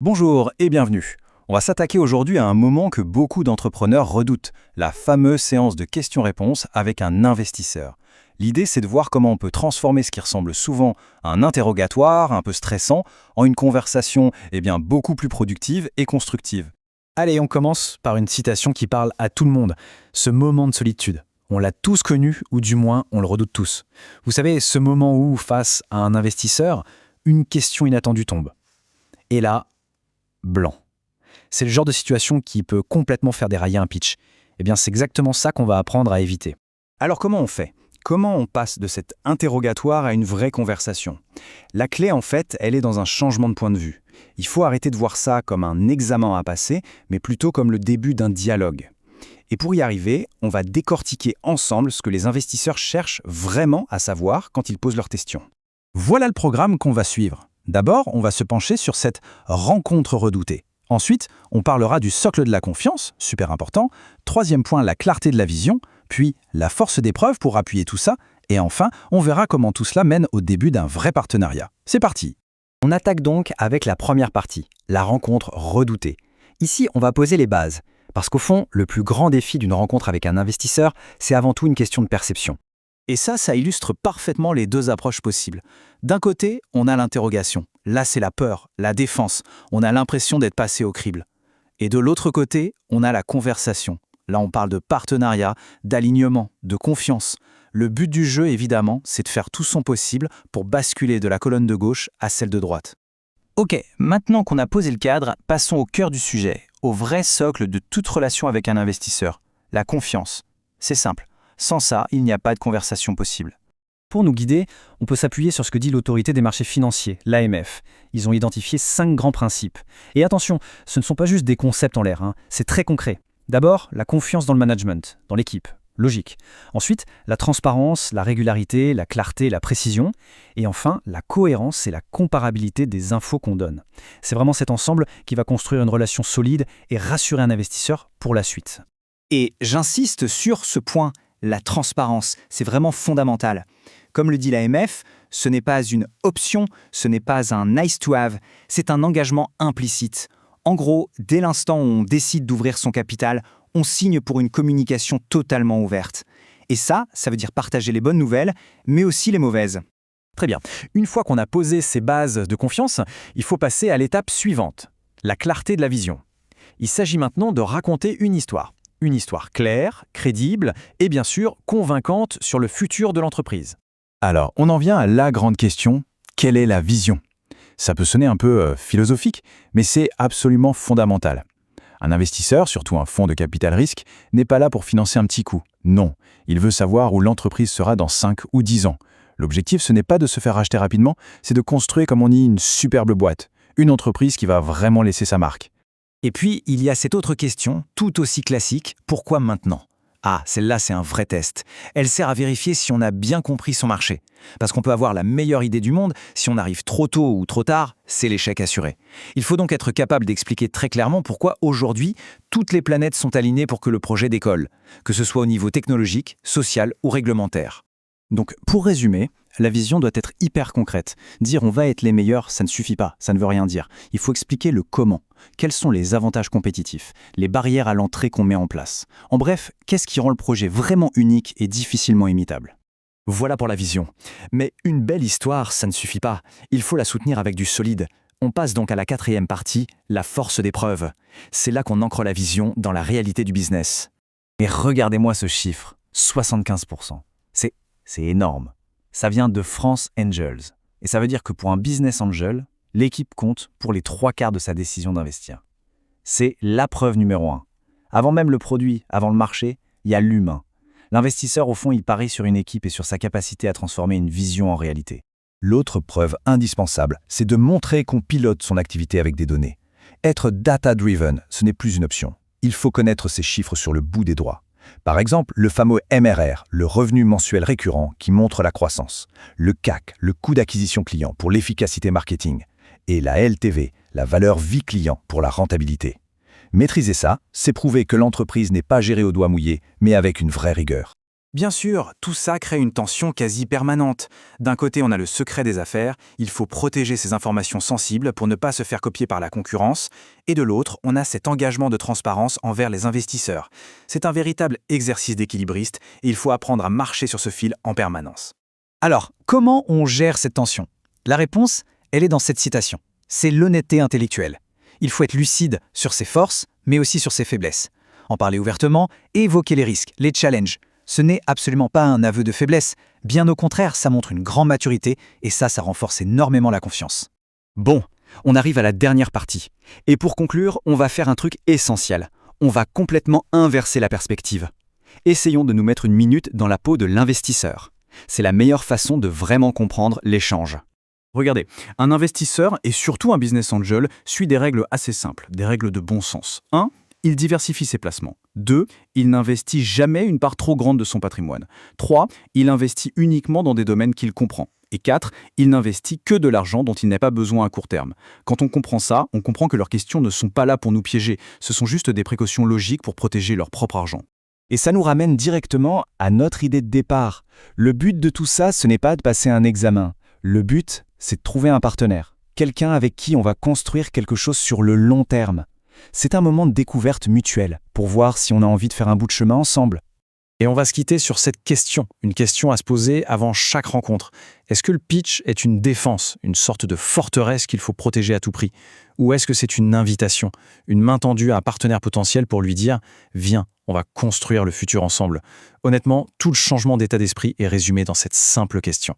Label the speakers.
Speaker 1: Bonjour et bienvenue. On va s'attaquer aujourd'hui à un moment que beaucoup d'entrepreneurs redoutent, la fameuse séance de questions-réponses avec un investisseur. L'idée, c'est de voir comment on peut transformer ce qui ressemble souvent à un interrogatoire un peu stressant en une conversation beaucoup plus productive et constructive.
Speaker 2: Allez, on commence par une citation qui parle à tout le monde. Ce moment de solitude. On l'a tous connu, ou du moins, on le redoute tous. Vous savez, ce moment où, face à un investisseur, une question inattendue tombe. Et là, blanc. C'est le genre de situation qui peut complètement faire dérailler un pitch. Eh bien, c'est exactement ça qu'on va apprendre à éviter.
Speaker 1: Alors comment on fait ? Comment on passe de cet interrogatoire à une vraie conversation ? La clé, en fait, elle est dans un changement de point de vue. Il faut arrêter de voir ça comme un examen à passer, mais plutôt comme le début d'un dialogue. Et pour y arriver, on va décortiquer ensemble ce que les investisseurs cherchent vraiment à savoir quand ils posent leurs questions. Voilà le programme qu'on va suivre. D'abord, on va se pencher sur cette rencontre redoutée. Ensuite, on parlera du socle de la confiance, super important. Troisième point, la clarté de la vision. Puis, la force des preuves pour appuyer tout ça. Et enfin, on verra comment tout cela mène au début d'un vrai partenariat. C'est parti!
Speaker 2: On attaque donc avec la première partie, la rencontre redoutée. Ici, on va poser les bases. Parce qu'au fond, le plus grand défi d'une rencontre avec un investisseur, c'est avant tout une question de perception.
Speaker 1: Et ça illustre parfaitement les deux approches possibles. D'un côté, on a l'interrogation. Là, c'est la peur, la défense. On a l'impression d'être passé au crible. Et de l'autre côté, on a la conversation. Là, on parle de partenariat, d'alignement, de confiance. Le but du jeu, évidemment, c'est de faire tout son possible pour basculer de la colonne de gauche à celle de droite.
Speaker 2: Ok, maintenant qu'on a posé le cadre, passons au cœur du sujet, au vrai socle de toute relation avec un investisseur, la confiance. C'est simple. Sans ça, il n'y a pas de conversation possible. Pour nous guider, on peut s'appuyer sur ce que dit l'autorité des marchés financiers, l'AMF. Ils ont identifié 5 grands principes. Et attention, ce ne sont pas juste des concepts en l'air, c'est très concret. D'abord, la confiance dans le management, dans l'équipe. Logique. Ensuite, la transparence, la régularité, la clarté, la précision. Et enfin, la cohérence et la comparabilité des infos qu'on donne. C'est vraiment cet ensemble qui va construire une relation solide et rassurer un investisseur pour la suite.
Speaker 3: Et j'insiste sur ce point, la transparence, c'est vraiment fondamental. Comme le dit l'AMF, ce n'est pas une option, ce n'est pas un nice to have, c'est un engagement implicite. En gros, dès l'instant où on décide d'ouvrir son capital, on signe pour une communication totalement ouverte. Et ça veut dire partager les bonnes nouvelles, mais aussi les mauvaises.
Speaker 2: Très bien. Une fois qu'on a posé ces bases de confiance, il faut passer à l'étape suivante, la clarté de la vision. Il s'agit maintenant de raconter une histoire. Une histoire claire, crédible et bien sûr convaincante sur le futur de l'entreprise.
Speaker 1: Alors, on en vient à la grande question, quelle est la vision ? Ça peut sonner un peu philosophique, mais c'est absolument fondamental. Un investisseur, surtout un fonds de capital risque, n'est pas là pour financer un petit coup. Non, il veut savoir où l'entreprise sera dans 5 ou 10 ans. L'objectif, ce n'est pas de se faire racheter rapidement, c'est de construire, comme on dit, une superbe boîte. Une entreprise qui va vraiment laisser sa marque.
Speaker 3: Et puis, il y a cette autre question, tout aussi classique, pourquoi maintenant ? Ah, celle-là, c'est un vrai test. Elle sert à vérifier si on a bien compris son marché. Parce qu'on peut avoir la meilleure idée du monde, si on arrive trop tôt ou trop tard, c'est l'échec assuré. Il faut donc être capable d'expliquer très clairement pourquoi aujourd'hui, toutes les planètes sont alignées pour que le projet décolle, que ce soit au niveau technologique, social ou réglementaire.
Speaker 1: Donc, pour résumer, la vision doit être hyper concrète. Dire on va être les meilleurs, ça ne suffit pas, ça ne veut rien dire. Il faut expliquer le comment. Quels sont les avantages compétitifs, les barrières à l'entrée qu'on met en place. En bref, qu'est-ce qui rend le projet vraiment unique et difficilement imitable ?
Speaker 2: Voilà pour la vision. Mais une belle histoire, ça ne suffit pas. Il faut la soutenir avec du solide. On passe donc à la 4e partie, la force des preuves. C'est là qu'on ancre la vision dans la réalité du business.
Speaker 1: Et regardez-moi ce chiffre, 75%. C'est énorme. Ça vient de France Angels. Et ça veut dire que pour un business angel, l'équipe compte pour les 3/4 de sa décision d'investir. C'est la preuve numéro 1. Avant même le produit, avant le marché, il y a l'humain. L'investisseur, au fond, il parie sur une équipe et sur sa capacité à transformer une vision en réalité. L'autre preuve indispensable, c'est de montrer qu'on pilote son activité avec des données. Être data-driven, ce n'est plus une option. Il faut connaître ces chiffres sur le bout des doigts. Par exemple, le fameux MRR, le revenu mensuel récurrent qui montre la croissance, le CAC, le coût d'acquisition client pour l'efficacité marketing, et la LTV, la valeur vie client pour la rentabilité. Maîtriser ça, c'est prouver que l'entreprise n'est pas gérée au doigt mouillé, mais avec une vraie rigueur.
Speaker 3: Bien sûr, tout ça crée une tension quasi permanente. D'un côté, on a le secret des affaires, il faut protéger ces informations sensibles pour ne pas se faire copier par la concurrence, et de l'autre, on a cet engagement de transparence envers les investisseurs. C'est un véritable exercice d'équilibriste, et il faut apprendre à marcher sur ce fil en permanence.
Speaker 1: Alors, comment on gère cette tension? La réponse, elle est dans cette citation. C'est l'honnêteté intellectuelle. Il faut être lucide sur ses forces, mais aussi sur ses faiblesses. En parler ouvertement et évoquer les risques, les challenges. Ce n'est absolument pas un aveu de faiblesse. Bien au contraire, ça montre une grande maturité et ça renforce énormément la confiance.
Speaker 4: Bon, on arrive à la dernière partie. Et pour conclure, on va faire un truc essentiel. On va complètement inverser la perspective. Essayons de nous mettre une minute dans la peau de l'investisseur. C'est la meilleure façon de vraiment comprendre l'échange.
Speaker 3: Regardez, un investisseur et surtout un business angel suit des règles assez simples, des règles de bon sens. 1. Il diversifie ses placements. 2. Il n'investit jamais une part trop grande de son patrimoine. 3. Il investit uniquement dans des domaines qu'il comprend. Et 4. Il n'investit que de l'argent dont il n'a pas besoin à court terme. Quand on comprend ça, on comprend que leurs questions ne sont pas là pour nous piéger, ce sont juste des précautions logiques pour protéger leur propre argent.
Speaker 1: Et ça nous ramène directement à notre idée de départ. Le but de tout ça, ce n'est pas de passer un examen. Le but, c'est de trouver un partenaire, quelqu'un avec qui on va construire quelque chose sur le long terme. C'est un moment de découverte mutuelle, pour voir si on a envie de faire un bout de chemin ensemble.
Speaker 3: Et on va se quitter sur cette question, une question à se poser avant chaque rencontre. Est-ce que le pitch est une défense, une sorte de forteresse qu'il faut protéger à tout prix? Ou est-ce que c'est une invitation, une main tendue à un partenaire potentiel pour lui dire « Viens, on va construire le futur ensemble ». Honnêtement, tout le changement d'état d'esprit est résumé dans cette simple question.